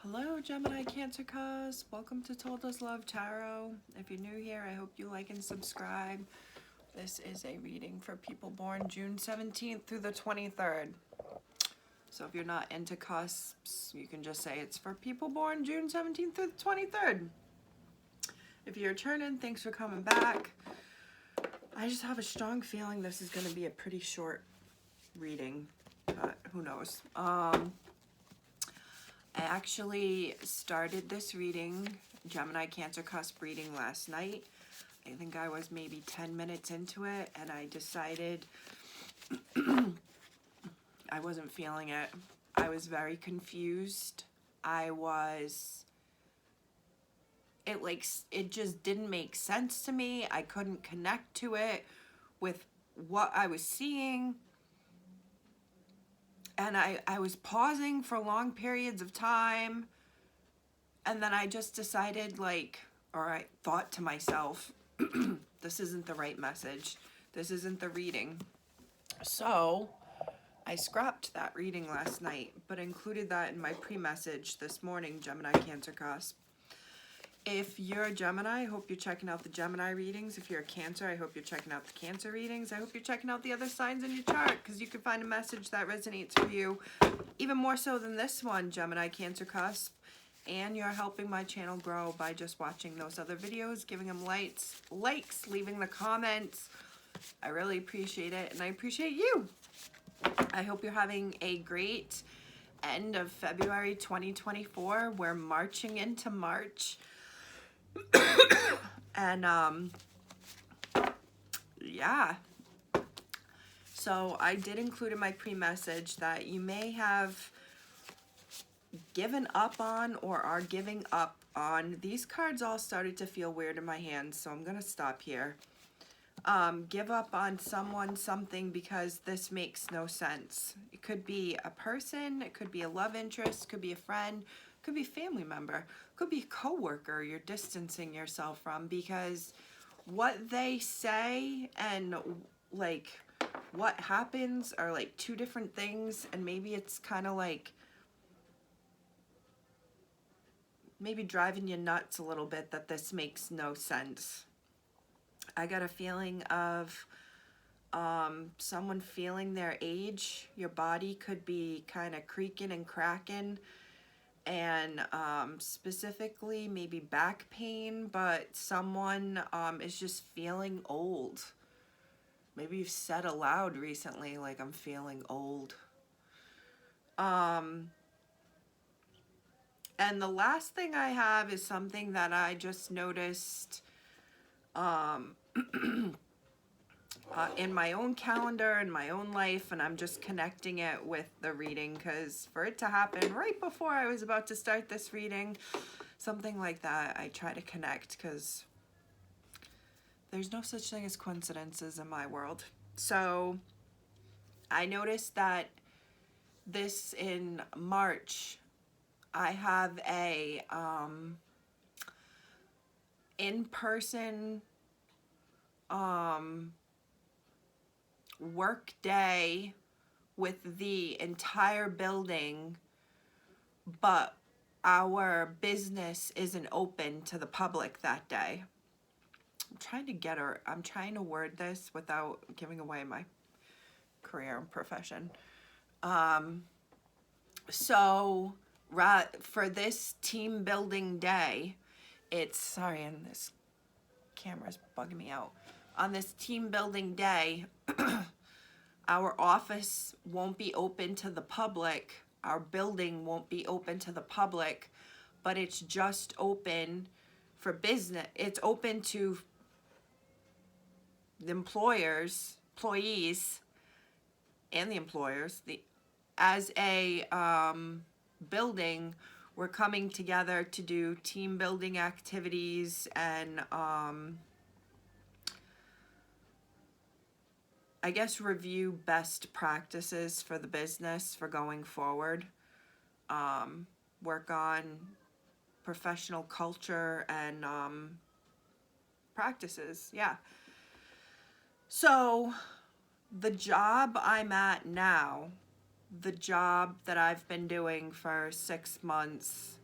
Hello, Gemini Cancer Cuz. Welcome to Told Us Love Tarot. If you're new here, I hope you like and subscribe. This is a reading for people born June 17th through the 23rd. So if you're not into cusps, you can just say it's for people born June 17th through the 23rd. If you're returning, thanks for coming back. I just have a strong feeling this is going to be a pretty short reading, but who knows. I actually started this reading, Gemini Cancer Cusp reading, last night. I think I was maybe 10 minutes into it, and I decided I wasn't feeling it. I was very confused. It just didn't make sense to me. I couldn't connect to it with what I was seeing. And I was pausing for long periods of time. And then I just decided, I thought to myself, this isn't the right message. This isn't the reading. So I scrapped that reading last night, but included that in my pre-message this morning, Gemini Cancer Cusp. If you're a Gemini, I hope you're checking out the Gemini readings. If you're a Cancer, I hope you're checking out the Cancer readings. I hope you're checking out the other signs in your chart, because you can find a message that resonates for you, even more so than this one, Gemini Cancer Cusp. And you're helping my channel grow by just watching those other videos, giving them likes, leaving the comments. I really appreciate it, and I appreciate you. I hope you're having a great end of February 2024. We're marching into March. And yeah, so I did include in my pre-message that you may have given up on or are giving up on. These cards all started to feel weird in my hands, so I'm gonna stop here. Give up on someone, something, because this makes no sense. It could be a person, it could be a love interest, could be a friend, could be a family member, could be a coworker you're distancing yourself from, because what they say and what happens are two different things. And maybe it's kind of maybe driving you nuts a little bit that this makes no sense. I got a feeling of someone feeling their age. Your body could be kind of creaking and cracking, and specifically maybe back pain, but someone is just feeling old. Maybe you've said aloud recently, I'm feeling old. And the last thing I have is something that I just noticed in my own calendar, in my own life, and I'm just connecting it with the reading, because for it to happen right before I was about to start this reading, something like that, I try to connect, because there's no such thing as coincidences in my world. So I noticed that this in March, I have a in-person work day with the entire building, but our business isn't open to the public that day. I'm trying to word this without giving away my career and profession. So for this team building day, sorry, and this camera's bugging me out. On this team building day, our office won't be open to the public. Our building won't be open to the public, but it's just open for business. It's open to the employees, and the employers. As a building, we're coming together to do team building activities and I guess review best practices for the business for going forward. Work on professional culture and practices. Yeah. So the job I'm at now, the job that I've been doing for 6 months,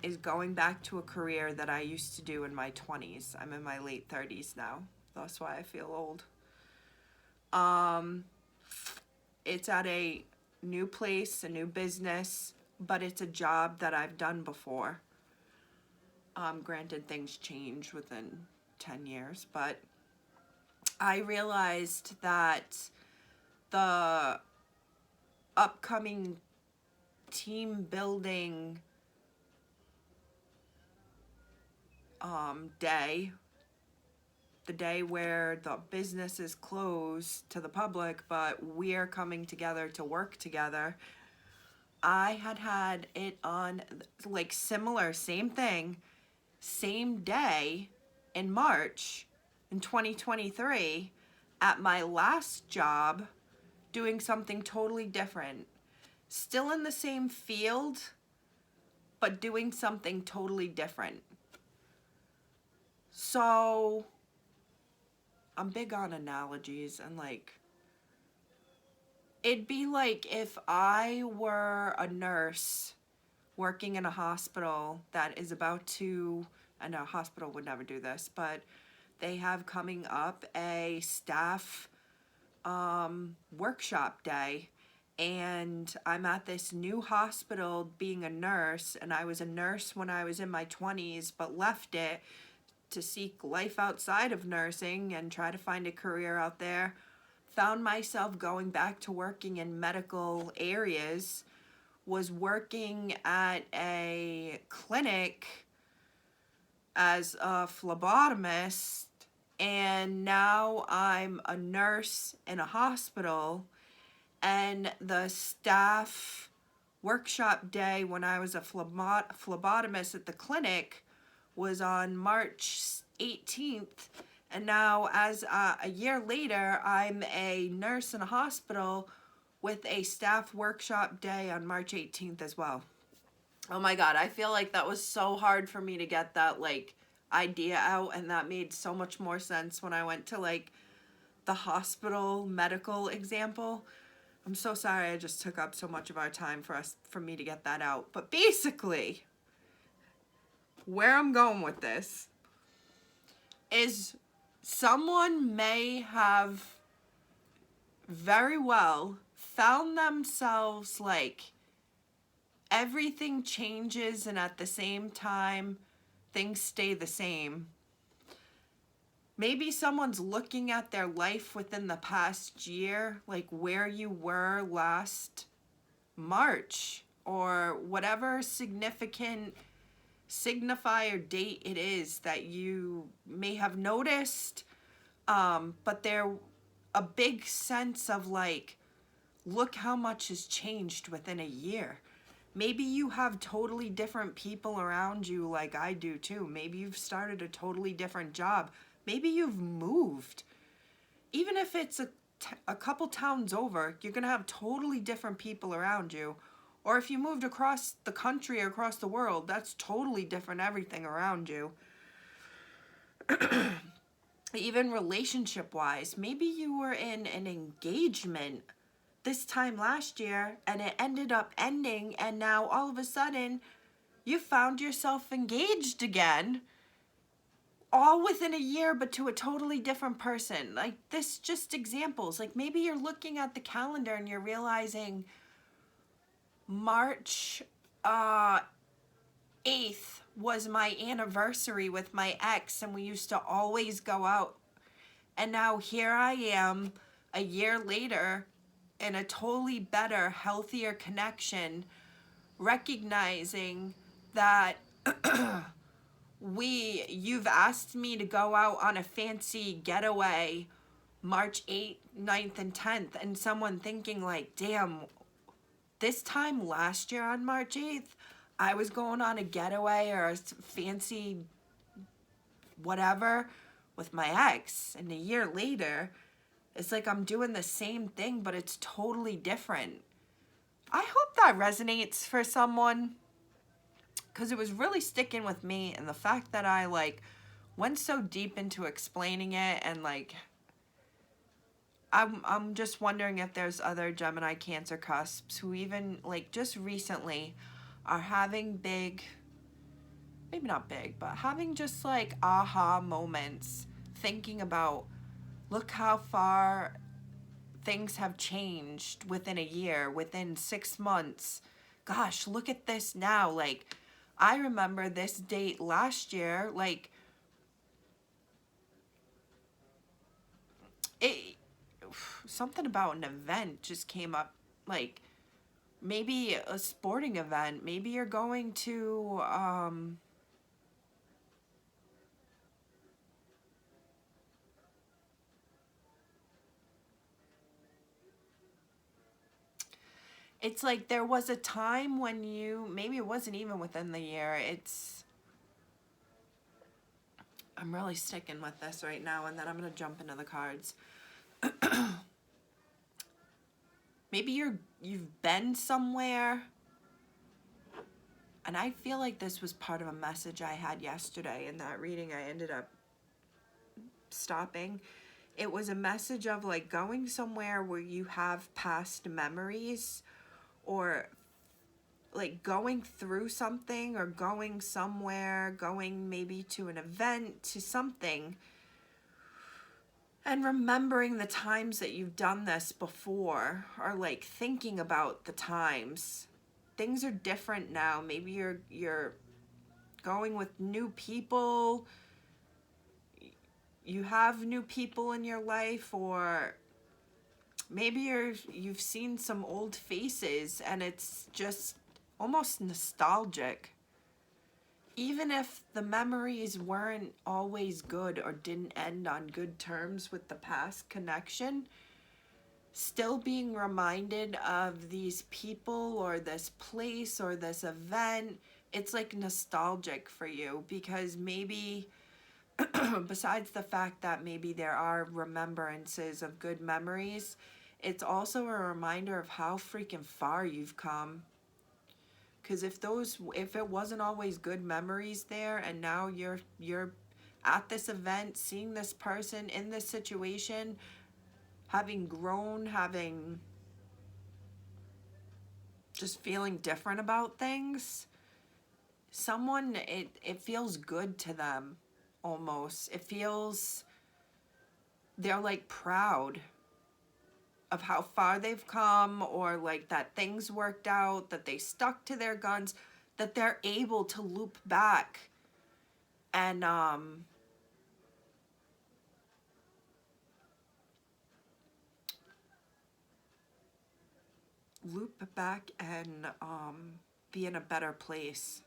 is going back to a career that I used to do in my 20s. I'm in my late 30s now. That's why I feel old. It's at a new place, a new business, but it's a job that I've done before. Granted, things change within 10 years, but I realized that the upcoming team building day, the day where the business is closed to the public, but we're coming together to work together. I had it on, like, similar, same thing, same day in March in 2023 at my last job, doing something totally different. Still in the same field, but doing something totally different. So I'm big on analogies, and like, it'd be like if I were a nurse working in a hospital that is about to, I know a hospital would never do this, but they have coming up a staff workshop day, and I'm at this new hospital being a nurse, and I was a nurse when I was in my 20s, but left it to seek life outside of nursing and try to find a career out there. Found myself going back to working in medical areas, was working at a clinic as a phlebotomist, and now I'm a nurse in a hospital. And the staff workshop day when I was a phlebotomist at the clinic was on March 18th. And now, as a year later, I'm a nurse in a hospital with a staff workshop day on March 18th as well. Oh my God, I feel like that was so hard for me to get that, like, idea out, and that made so much more sense when I went to, like, the hospital medical example. I'm so sorry I just took up so much of our time for me to get that out. But basically, where I'm going with this is someone may have very well found themselves, like, everything changes and at the same time things stay the same. Maybe someone's looking at their life within the past year, like where you were last March or whatever significant signifier date it is that you may have noticed, but they're a big sense of like, look how much has changed within a year. Maybe you have totally different people around you like I do too. Maybe you've started a totally different job. Maybe you've moved. Even if it's a couple towns over, you're going to have totally different people around you. Or if you moved across the country or across the world, that's totally different everything around you. Even relationship-wise, maybe you were in an engagement this time last year and it ended up ending, and now all of a sudden you found yourself engaged again, all within a year, but to a totally different person. Like, this just examples. Like, maybe you're looking at the calendar and you're realizing March 8th was my anniversary with my ex, and we used to always go out. And now here I am a year later in a totally better, healthier connection, recognizing that you've asked me to go out on a fancy getaway March 8th, 9th, and 10th, and someone thinking like, damn, this time last year on March 8th, I was going on a getaway or a fancy whatever with my ex, and a year later, it's like I'm doing the same thing, but it's totally different. I hope that resonates for someone, because it was really sticking with me, and the fact that I like went so deep into explaining it, and like I'm just wondering if there's other Gemini Cancer cusps who even like just recently are having big maybe not big, but having just like aha moments, thinking about, look how far things have changed within a year, within 6 months. Gosh, look at this now. Like, I remember this date last year, like, it, something about an event just came up, like, maybe a sporting event, maybe you're going to, it's like there was a time when you, maybe it wasn't even within the year, I'm really sticking with this right now, and then I'm going to jump into the cards. Maybe you've been somewhere, and I feel like this was part of a message I had yesterday in that reading. I ended up stopping. It was a message of like going somewhere where you have past memories, or like going through something, or going somewhere, going maybe to an event, to something, and remembering the times that you've done this before, or like thinking about the times. Things are different now. Maybe you're going with new people. You have new people in your life, or maybe you've seen some old faces and it's just almost nostalgic. Even if the memories weren't always good or didn't end on good terms with the past connection, still being reminded of these people or this place or this event, it's like nostalgic for you, because maybe besides the fact that maybe there are remembrances of good memories, it's also a reminder of how freaking far you've come. Because if it wasn't always good memories there, and now you're at this event, seeing this person in this situation, having grown, having just feeling different about things, someone, it feels good to them almost. It feels, they're like proud of how far they've come, or like that things worked out, that they stuck to their guns, that they're able to loop back and be in a better place.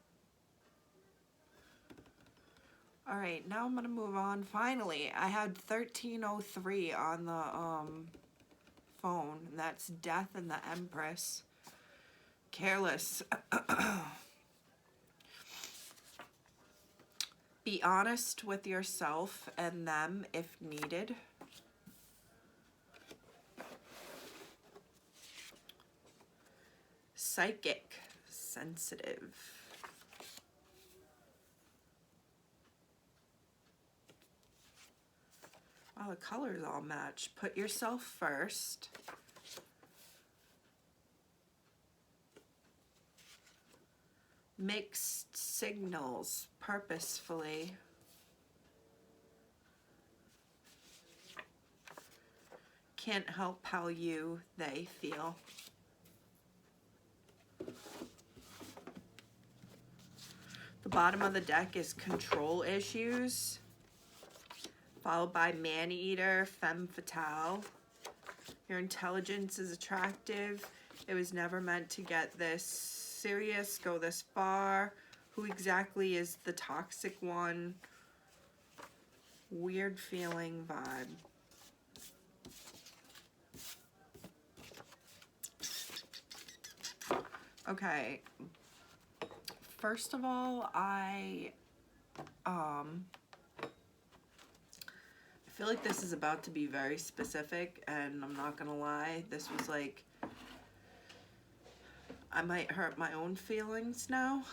All right, now I'm gonna move on. Finally, I had 1303 on the phone, and that's Death and the Empress. Careless. Be honest with yourself and them if needed. Psychic. Sensitive. Wow, the colors all match. Put yourself first. Mixed signals, purposefully. Can't help how they feel. The bottom of the deck is control issues, followed by man-eater, femme fatale. Your intelligence is attractive. It was never meant to get this serious, go this far. Who exactly is the toxic one? Weird feeling vibe. Okay. First of all, I feel like this is about to be very specific, and I'm not gonna lie, this was like, I might hurt my own feelings now.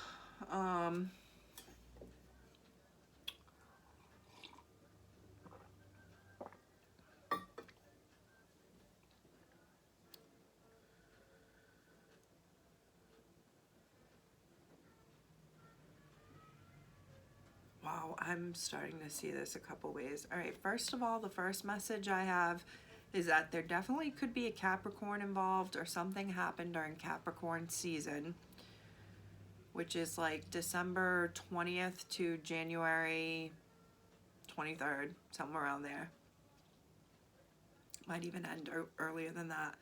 I'm starting to see this a couple ways. All right, first of all, the first message I have is that there definitely could be a Capricorn involved, or something happened during Capricorn season, which is like December 20th to January 23rd, somewhere around there. Might even end earlier than that.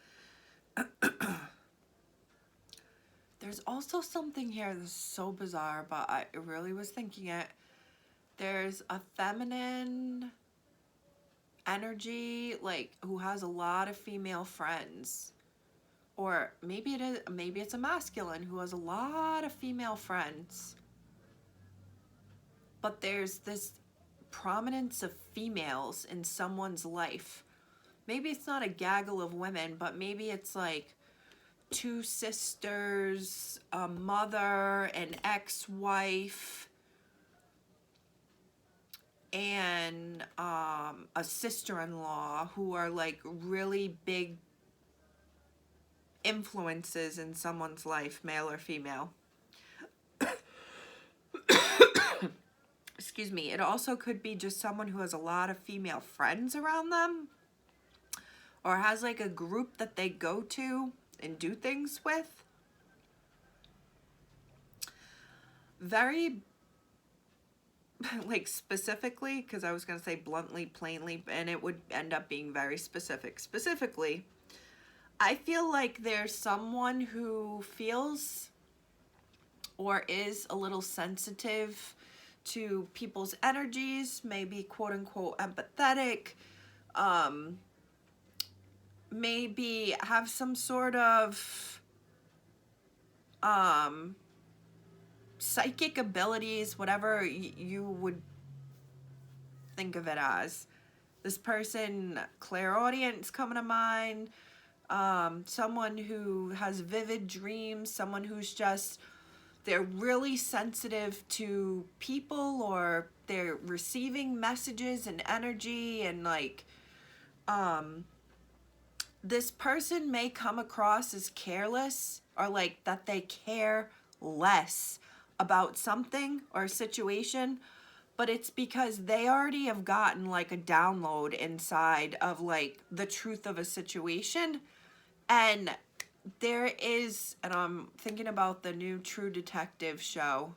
There's also something here that's so bizarre, but I really was thinking it. There's a feminine energy, like, who has a lot of female friends. Or maybe it's a masculine who has a lot of female friends. But there's this prominence of females in someone's life. Maybe it's not a gaggle of women, but maybe it's like two sisters, a mother, an ex-wife, and a sister-in-law who are like really big influences in someone's life, male or female. Excuse me. It also could be just someone who has a lot of female friends around them, or has like a group that they go to and do things with. Very, like, specifically, because I was going to say bluntly, plainly, and it would end up being very specific. Specifically, I feel like there's someone who feels or is a little sensitive to people's energies, maybe quote unquote empathetic, maybe have some sort of psychic abilities, whatever you would think of it as. This person, clairaudience coming to mind, someone who has vivid dreams, someone who's just, they're really sensitive to people, or they're receiving messages and energy, and like, this person may come across as careless, or like that they care less about something or a situation, but it's because they already have gotten like a download inside of like the truth of a situation. And there is, and I'm thinking about the new True Detective show,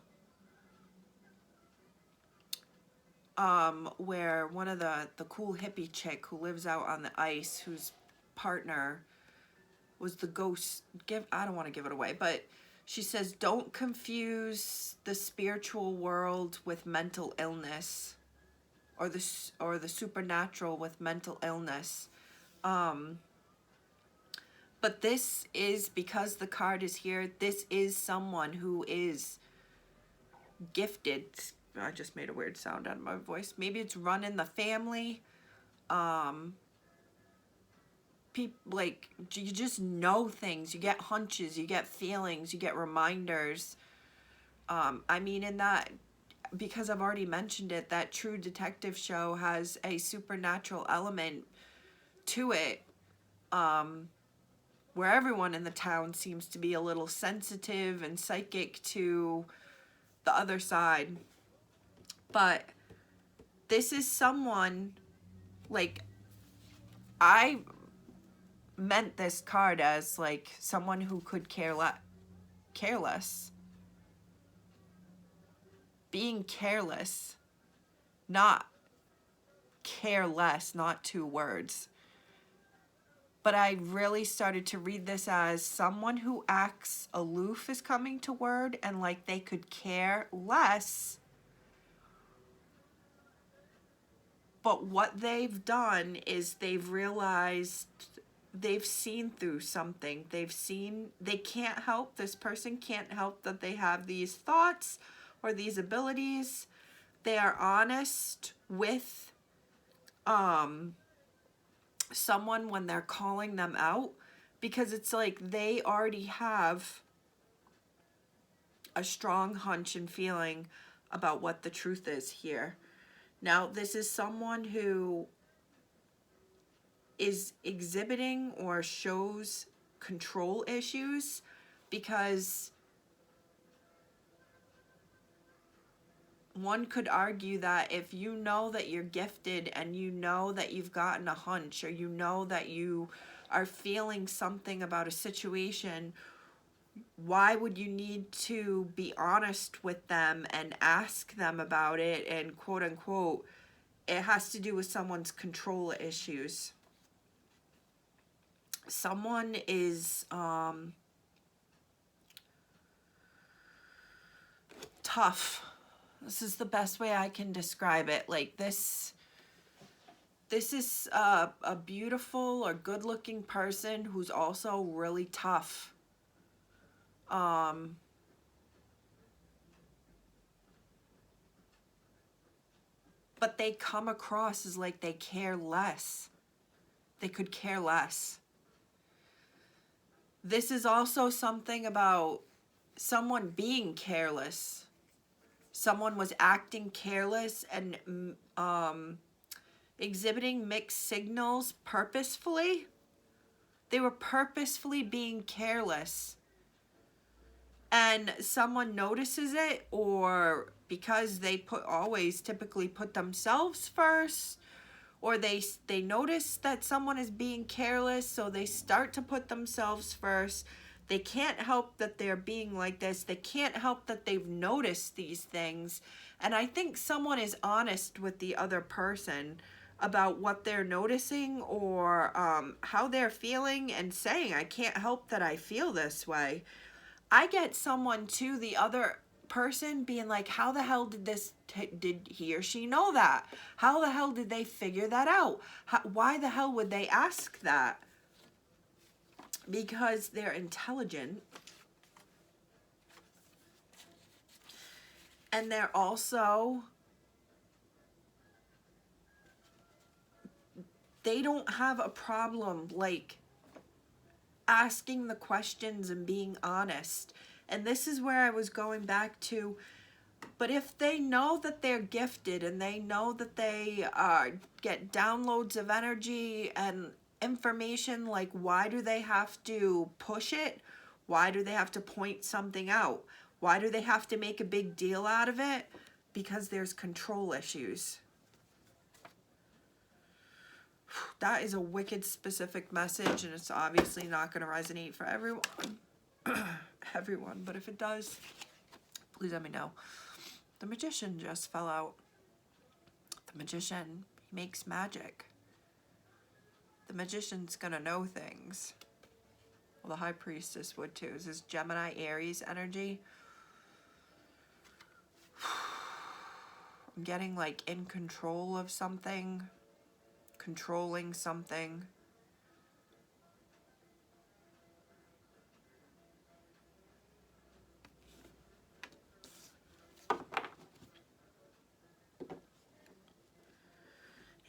where one of the cool hippie chick who lives out on the ice, whose partner was the ghost. I don't want to give it away, but she says, don't confuse the spiritual world with mental illness, or the supernatural with mental illness. But this is, because the card is here, this is someone who is gifted. I just made a weird sound out of my voice. Maybe it's run in the family. People, like, you just know things. You get hunches, you get feelings, you get reminders. I mean, in that, because I've already mentioned it, that True Detective show has a supernatural element to it, where everyone in the town seems to be a little sensitive and psychic to the other side. But this is someone, like, I meant this card as like someone who could care less. Being careless, not careless, not two words. But I really started to read this as someone who acts aloof is coming to word, and like they could care less. But what they've done is they've realized, they've seen through something. They can't help, this person can't help that they have these thoughts or these abilities. They are honest with someone when they're calling them out, because it's like they already have a strong hunch and feeling about what the truth is here. Now, this is someone who is exhibiting or shows control issues, because one could argue that if you know that you're gifted and you know that you've gotten a hunch, or you know that you are feeling something about a situation, why would you need to be honest with them and ask them about it? And quote unquote, it has to do with someone's control issues. Someone is tough. This is the best way I can describe it. Like this is a beautiful or good looking person who's also really tough. But they come across as like they care less. They could care less. This is also something about someone being careless. Someone was acting careless and exhibiting mixed signals purposefully. They were purposefully being careless. And someone notices it, or because they typically put themselves first, or they notice that someone is being careless, so they start to put themselves first. They can't help that they're being like this. They can't help that they've noticed these things. And I think someone is honest with the other person about what they're noticing, or how they're feeling, and saying, I can't help that I feel this way. I get someone too, the other person being like, how the hell did he or she know that? How the hell did they figure that out? Why the hell would they ask that? Because they're intelligent. And they're also, they don't have a problem like asking the questions and being honest. And this is where I was going back to, but if they know that they're gifted and they know that they get downloads of energy and information, like, why do they have to push it? Why do they have to point something out? Why do they have to make a big deal out of it? Because there's control issues. That is a wicked specific message, and it's obviously not going to resonate for everyone. But if it does, please let me know. The Magician just fell out. The Magician, he makes magic. The Magician's going to know things. Well, the High Priestess would too. Is this Gemini Aries energy? I'm getting like in control of something. Controlling something.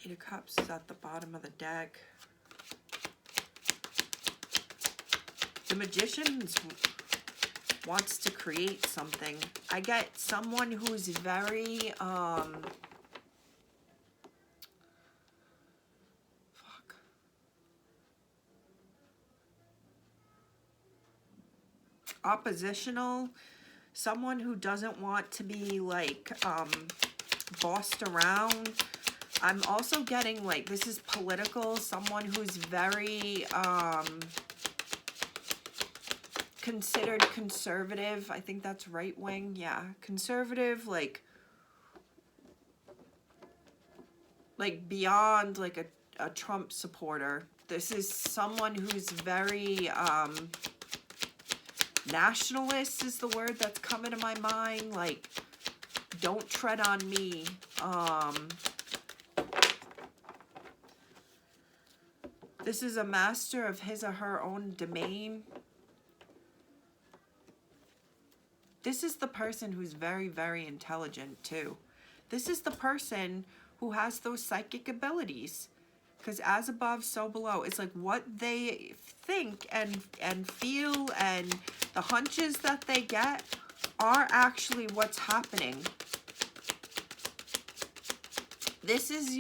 Eight of Cups is at the bottom of the deck. The Magician wants to create something. I get someone who's very oppositional, someone who doesn't want to be like bossed around. I'm also getting like, this is political, someone who's very considered conservative. I think that's right wing. Yeah, conservative, like beyond like a Trump supporter. This is someone who's very nationalist is the word that's coming to my mind. Like, don't tread on me. This is a master of his or her own domain. This is the person who's very, very intelligent too. This is the person who has those psychic abilities. Because as above, so below. It's like what they think and feel, and the hunches that they get are actually what's happening. This is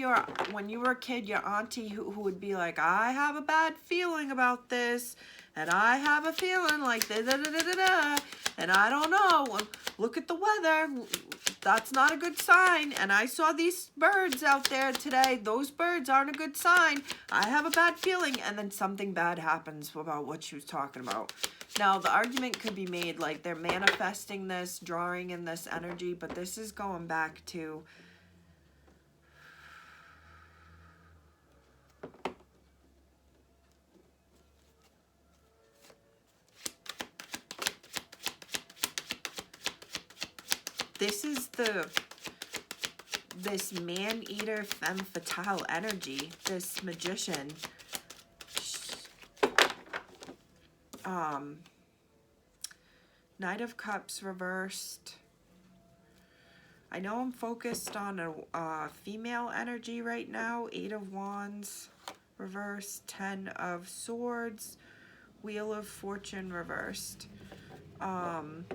when you were a kid, your auntie who would be like, I have a bad feeling about this, and I have a feeling like da da da da da da, and I don't know. look at the weather. That's not a good sign. And I saw these birds out there today. Those birds aren't a good sign. I have a bad feeling. And then something bad happens about what she was talking about. Now, the argument could be made like they're manifesting this, drawing in this energy, but this is going back to this is this man-eater femme fatale energy, this magician. Knight of Cups reversed. I know I'm focused on a female energy right now. 8 of Wands reversed. 10 of Swords. Wheel of Fortune reversed. My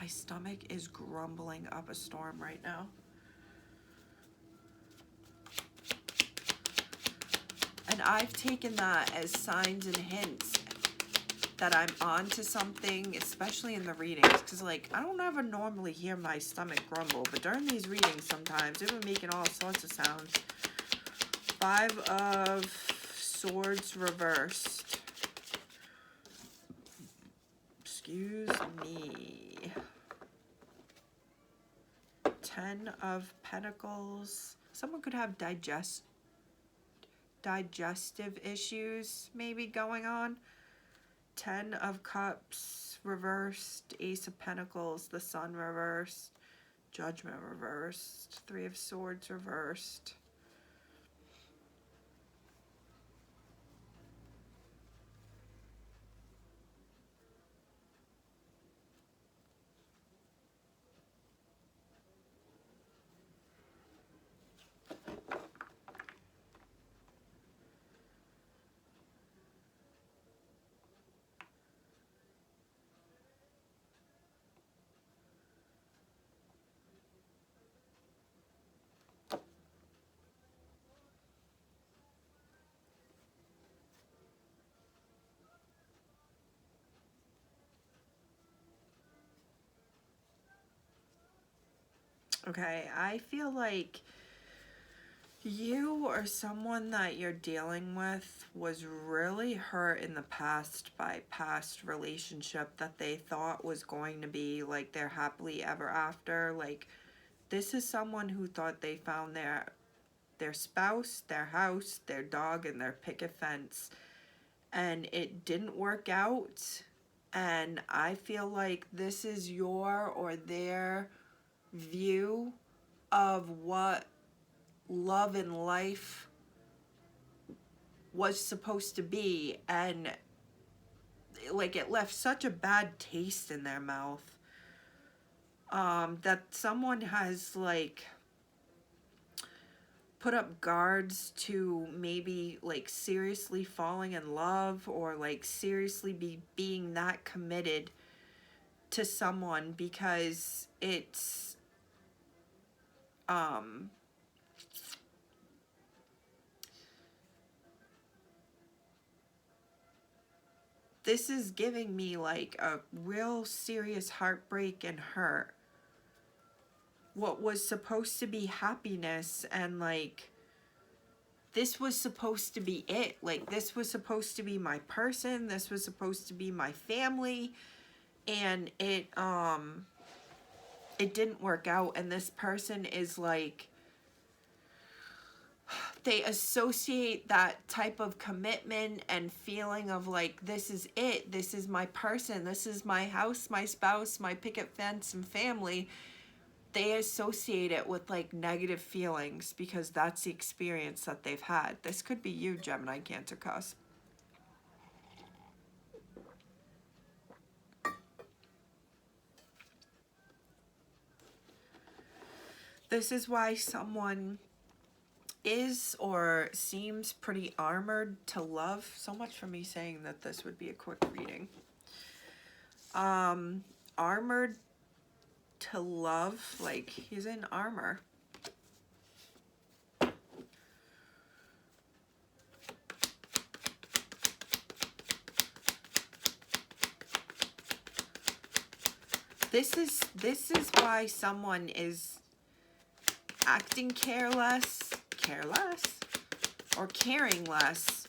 stomach is grumbling up a storm right now. And I've taken that as signs and hints that I'm onto something, especially in the readings. Because, like, I don't ever normally hear my stomach grumble, but during these readings sometimes, it was making all sorts of sounds. 5 of Swords reversed. Excuse me. 10 of Pentacles. Someone could have digestive issues maybe going on. 10 of Cups reversed. Ace of Pentacles. The Sun reversed. Judgment reversed. 3 of Swords reversed. Okay, I feel like you or someone that you're dealing with was really hurt in the past by past relationship that they thought was going to be like their happily ever after. Like, this is someone who thought they found their spouse, their house, their dog, and their picket fence, and it didn't work out. And I feel like this is your or their view of what love and life was supposed to be, and like it left such a bad taste in their mouth that someone has like put up guards to maybe like seriously falling in love or like seriously being that committed to someone, because it's this is giving me like a real serious heartbreak and hurt. What was supposed to be happiness, and like this was supposed to be it. Like, this was supposed to be my person. This was supposed to be my family, and it didn't work out. And this person is like, they associate that type of commitment and feeling of like, this is it, this is my person, this is my house, my spouse, my picket fence and family. They associate it with like negative feelings because that's the experience that they've had. This could be you, Gemini, Cancer, cusp. This is why someone is or seems pretty armored to love. So much for me saying that this would be a quick reading. Armored to love, like he's in armor. This is why someone is acting careless, or caring less.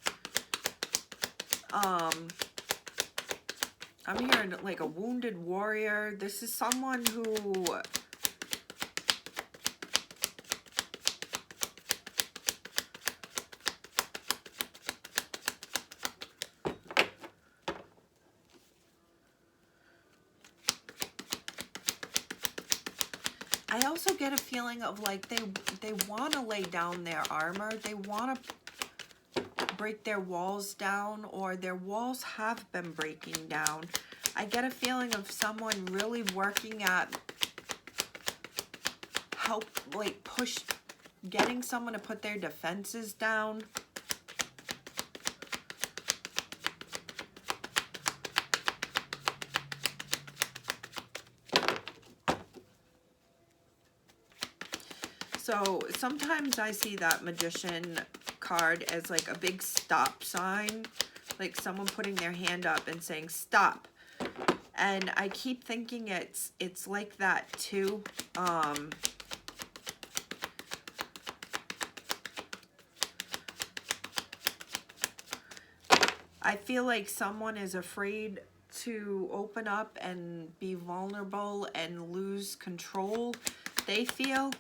I'm hearing like a wounded warrior. This is someone who I also get a feeling of like they want to lay down their armor. They want to break their walls down, or their walls have been breaking down. I get a feeling of someone really working at getting someone to put their defenses down. So sometimes I see that Magician card as like a big stop sign, like someone putting their hand up and saying stop. And I keep thinking it's like that too. I feel like someone is afraid to open up and be vulnerable and lose control, they feel.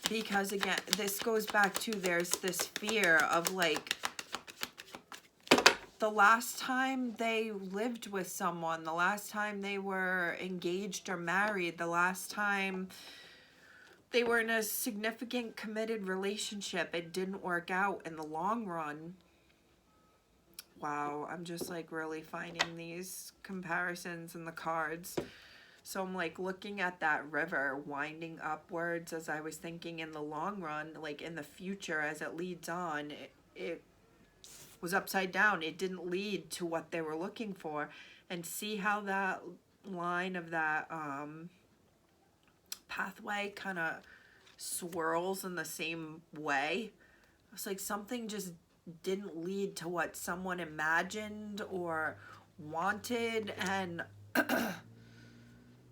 Because again, this goes back to there's this fear of like the last time they lived with someone, the last time they were engaged or married, the last time they were in a significant committed relationship, it didn't work out in the long run. Wow, I'm just like really finding these comparisons in the cards. So I'm like looking at that river winding upwards as I was thinking in the long run, like in the future as it leads on, it was upside down. It didn't lead to what they were looking for. And see how that line of that pathway kind of swirls in the same way. It's like something just didn't lead to what someone imagined or wanted, and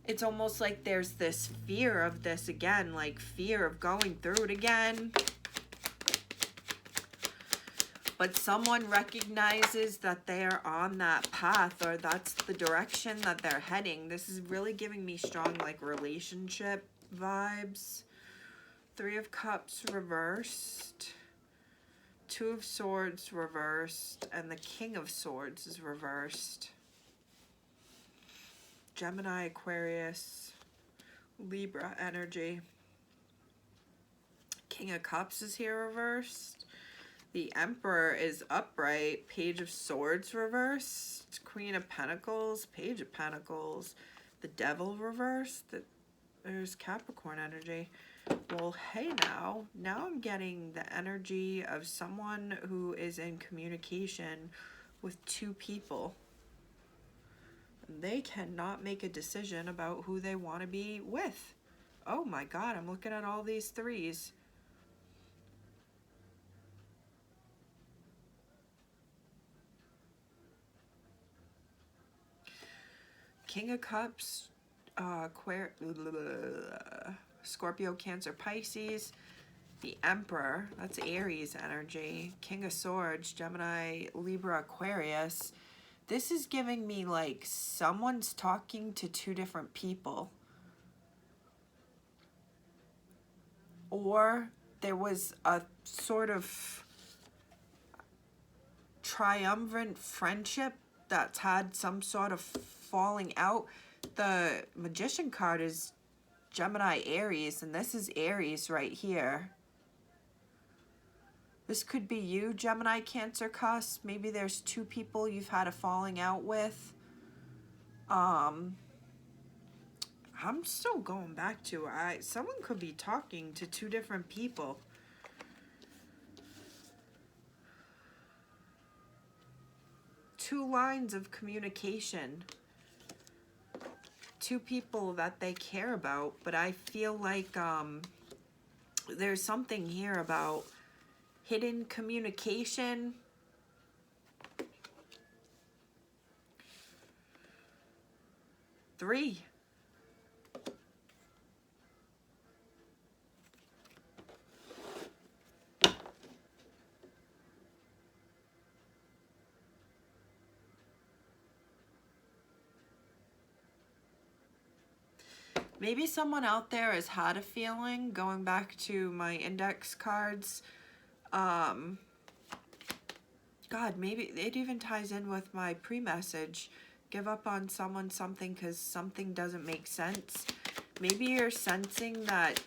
it's almost like there's this fear of this again, like fear of going through it again. But someone recognizes that they're on that path, or that's the direction that they're heading. This is really giving me strong like relationship vibes. 3 of Cups reversed. 2 of Swords reversed. And the King of Swords is reversed. Gemini, Aquarius, Libra energy. King of Cups is here reversed. The Emperor is upright. Page of Swords reversed. Queen of Pentacles, Page of Pentacles. The Devil reversed. There's Capricorn energy. Well, hey now I'm getting the energy of someone who is in communication with 2 people. They cannot make a decision about who they want to be with. Oh my God, I'm looking at all these 3s. King of Cups, Scorpio, Cancer, Pisces. The Emperor, that's Aries energy. King of Swords, Gemini, Libra, Aquarius. This is giving me like someone's talking to 2 different people. Or there was a sort of triumvirate friendship that's had some sort of falling out. The Magician card is Gemini, Aries, and this is Aries right here. This could be you, Gemini, Cancer, Cusp. Maybe there's 2 people you've had a falling out with. I'm still going back to someone could be talking to 2 different people. Two lines of communication. 2 people that they care about, but I feel like there's something here about hidden communication. 3. Maybe someone out there has had a feeling, going back to my index cards. God, maybe it even ties in with my pre-message. Give up on someone, something, because something doesn't make sense. Maybe you're sensing that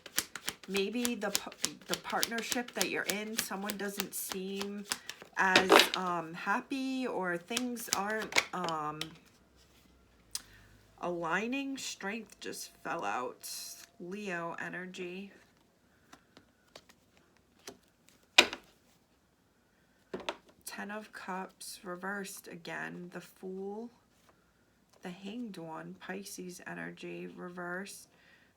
maybe the partnership that you're in, someone doesn't seem as happy, or things aren't aligning. Strength just fell out. Leo energy. Ten of Cups reversed again. The Fool. The Hanged One. Pisces energy reversed.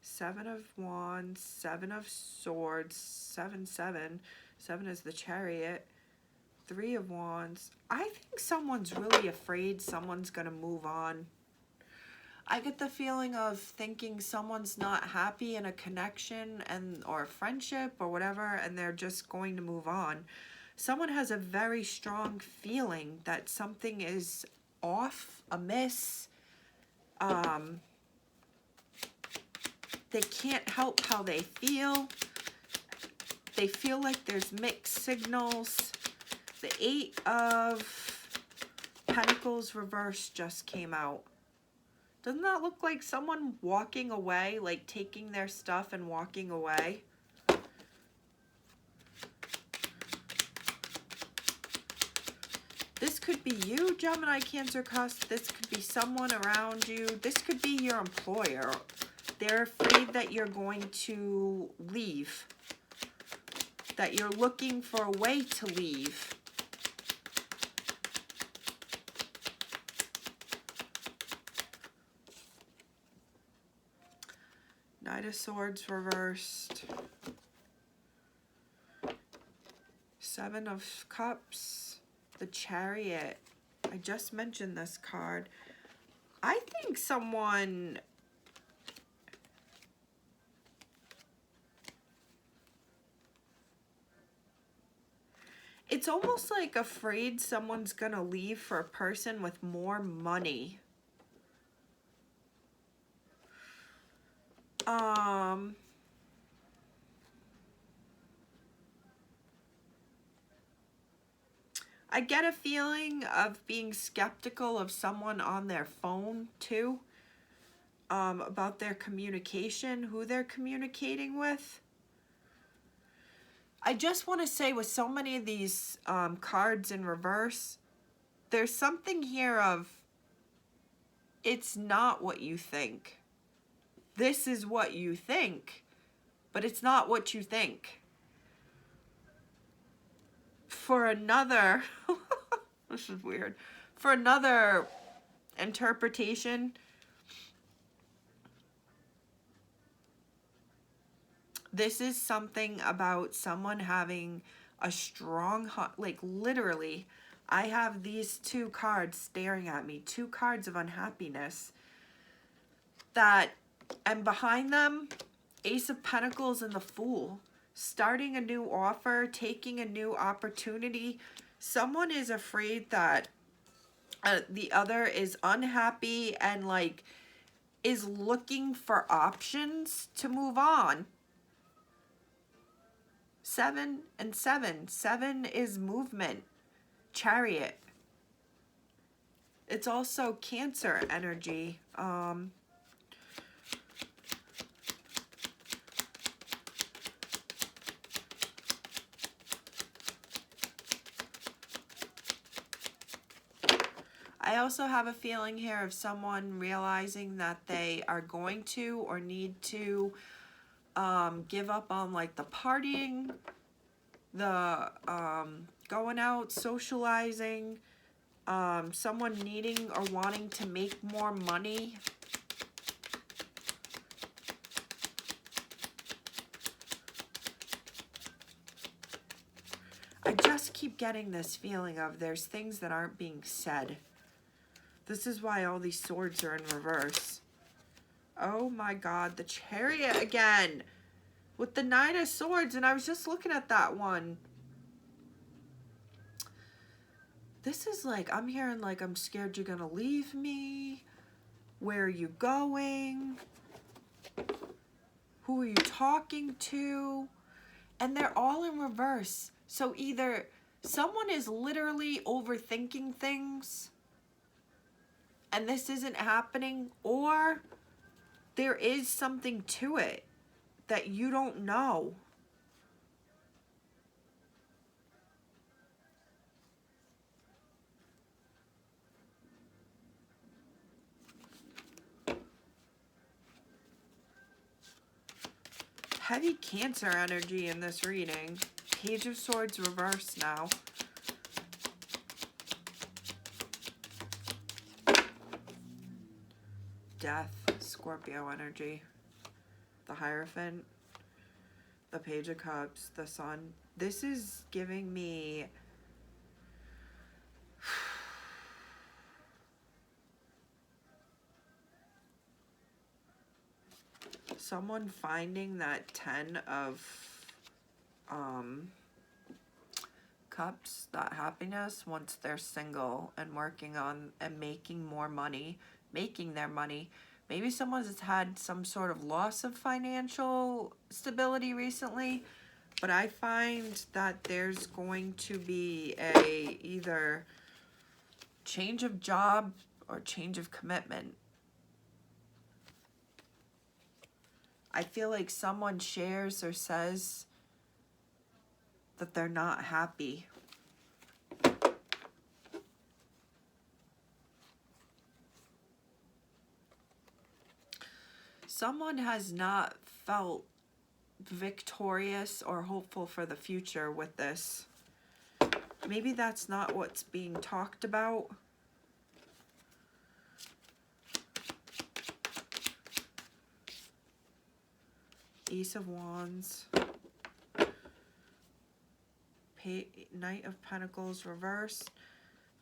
7 of Wands. 7 of Swords. 7, 7. 7 is the Chariot. 3 of Wands. I think someone's really afraid someone's gonna move on. I get the feeling of thinking someone's not happy in a connection or a friendship or whatever, and they're just going to move on. Someone has a very strong feeling that something is off, amiss. They can't help how they feel. They feel like there's mixed signals. The 8 of Pentacles reversed just came out. Doesn't that look like someone walking away, like taking their stuff and walking away? This could be you, Gemini, Cancer, Cusp. This could be someone around you. This could be your employer. They're afraid that you're going to leave, that you're looking for a way to leave. Knight of Swords reversed. 7 of Cups. The Chariot. I just mentioned this card. I think someone... It's almost like afraid someone's gonna leave for a person with more money. I get a feeling of being skeptical of someone on their phone too, about their communication, who they're communicating with. I just want to say, with so many of these cards in reverse, there's something here of, it's not what you think. This is what you think, but it's not what you think. For another, this is weird, for another interpretation, this is something about someone having a strong, like literally, I have these 2 cards staring at me, 2 cards of unhappiness, that, and behind them, Ace of Pentacles and the Fool. Starting a new offer, taking a new opportunity. Someone is afraid that the other is unhappy and like is looking for options to move on. 7 and 7. 7 is movement. Chariot. It's also Cancer energy. I also have a feeling here of someone realizing that they are going to or need to give up on like the partying, the going out, socializing, someone needing or wanting to make more money. I just keep getting this feeling of there's things that aren't being said. This is why all these swords are in reverse. Oh my God, the Chariot again with the Nine of Swords, and I was just looking at that one. This is like, I'm hearing like, I'm scared you're gonna leave me. Where are you going? Who are you talking to? And they're all in reverse. So either someone is literally overthinking things and this isn't happening, or there is something to it that you don't know. Heavy Cancer energy in this reading. Page of Swords reverse now. Death, Scorpio energy. The Hierophant, the Page of Cups, the Sun. This is giving me someone finding that 10 of Cups, that happiness, once they're single and working on and making more money, making their money. Maybe someone's had some sort of loss of financial stability recently, but I find that there's going to be a either change of job or change of commitment. I feel like someone shares or says that they're not happy. Someone has not felt victorious or hopeful for the future with this. Maybe that's not what's being talked about. Ace of Wands. Knight of Pentacles reversed.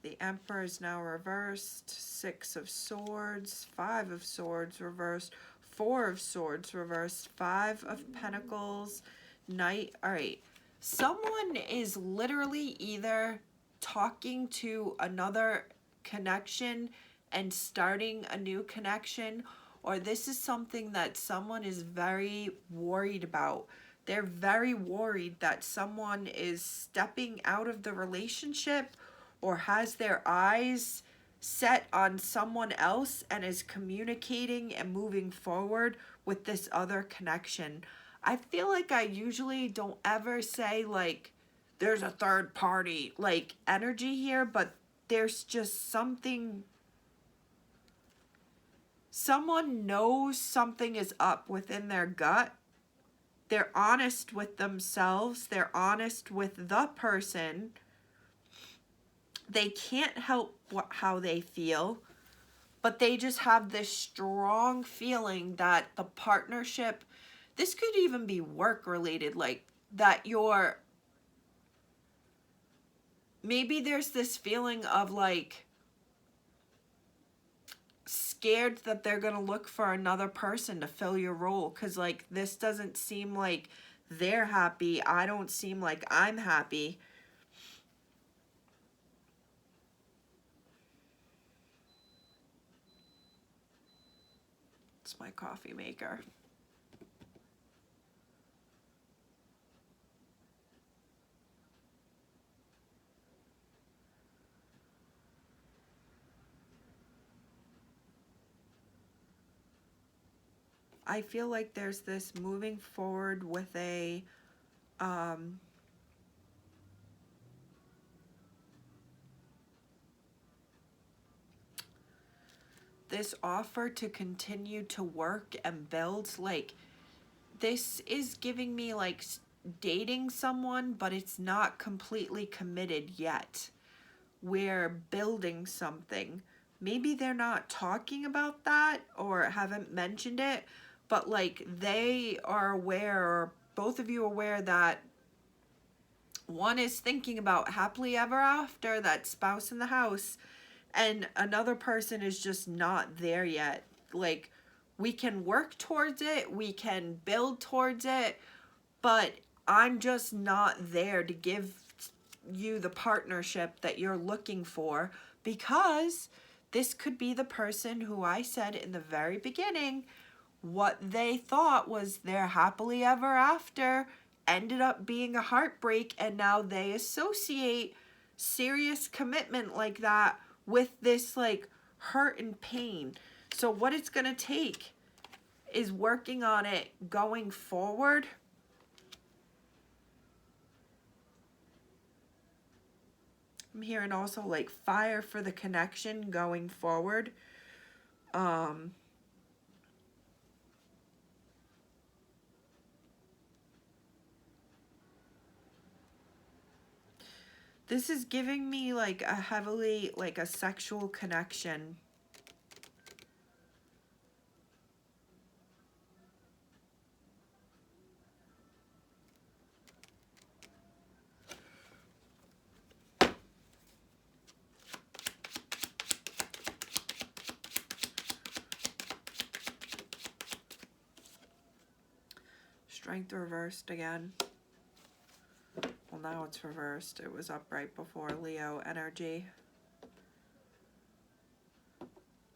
The Emperor is now reversed. Six of Swords. Five of Swords reversed. Four of Swords reversed. Five of Pentacles. Knight. All right. Someone is literally either talking to another connection and starting a new connection, or this is something that someone is very worried about. They're very worried that someone is stepping out of the relationship or has their eyes set on someone else and is communicating and moving forward with this other connection. I feel like I usually don't ever say like there's a third party like energy here, but there's just something. Someone knows something is up within their gut. They're honest with themselves. They're honest with the person. They can't help how they feel, but they just have this strong feeling that the partnership, this could even be work related, like that you're, maybe there's this feeling of like scared that they're gonna look for another person to fill your role, because like this doesn't seem like they're happy. I don't seem like I'm happy. It's my coffee maker. I feel like there's this moving forward with a this offer to continue to work and build. Like this is giving me like dating someone, but it's not completely committed yet. We're building something. Maybe they're not talking about that or haven't mentioned it, but like they are aware, or both of you aware, that one is thinking about happily ever after, that spouse in the house, and another person is just not there yet. Like We can work towards it, we can build towards it, but I'm just not there to give you the partnership that you're looking for, because this could be the person who I said in the very beginning, what they thought was their happily ever after ended up being a heartbreak, and now they associate serious commitment like that with this like hurt and pain. So what it's going to take is working on it going forward. I'm hearing also like fire for the connection going forward. This is giving me like a heavily, like a sexual connection. Strength reversed again. Well, now it's reversed. It was upright before. Leo energy.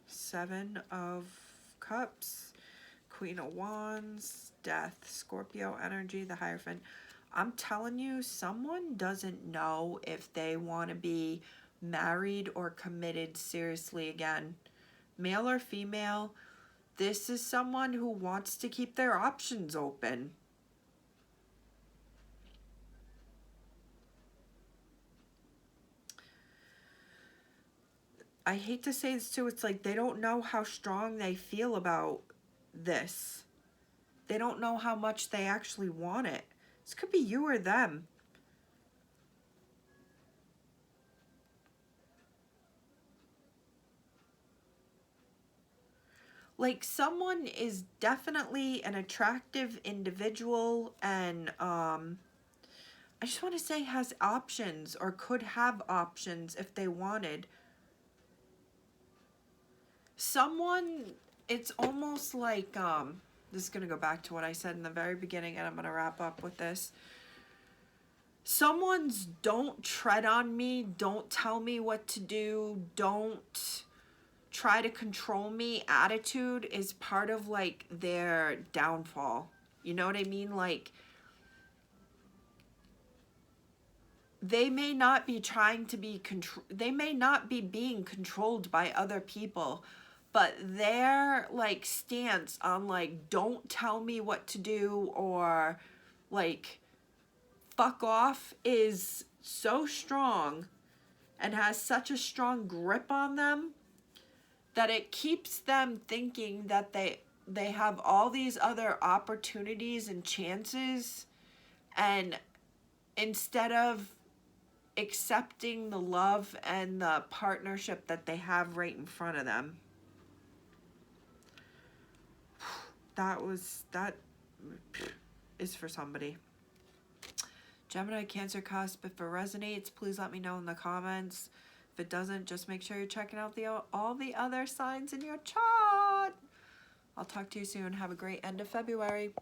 7 of Cups. Queen of Wands. Death. Scorpio energy. The Hierophant. I'm telling you, someone doesn't know if they want to be married or committed seriously again. Male or female, this is someone who wants to keep their options open. I hate to say this too, it's like they don't know how strong they feel about this. They don't know how much they actually want it. This could be you or them. Like, someone is definitely an attractive individual, and I just want to say has options, or could have options if they wanted. Someone, it's almost like, this is going to go back to what I said in the very beginning, and I'm going to wrap up with this. Someone's don't tread on me, don't tell me what to do, don't try to control me attitude is part of like their downfall. You know what I mean? Like, they may not be trying to be they may not be being controlled by other people, but their like stance on like don't tell me what to do, or like fuck off, is so strong and has such a strong grip on them that it keeps them thinking that they have all these other opportunities and chances, and instead of accepting the love and the partnership that they have right in front of them. That is for somebody. Gemini, Cancer, Cusp, if it resonates, please let me know in the comments. If it doesn't, just make sure you're checking out all the other signs in your chart. I'll talk to you soon. Have a great end of February.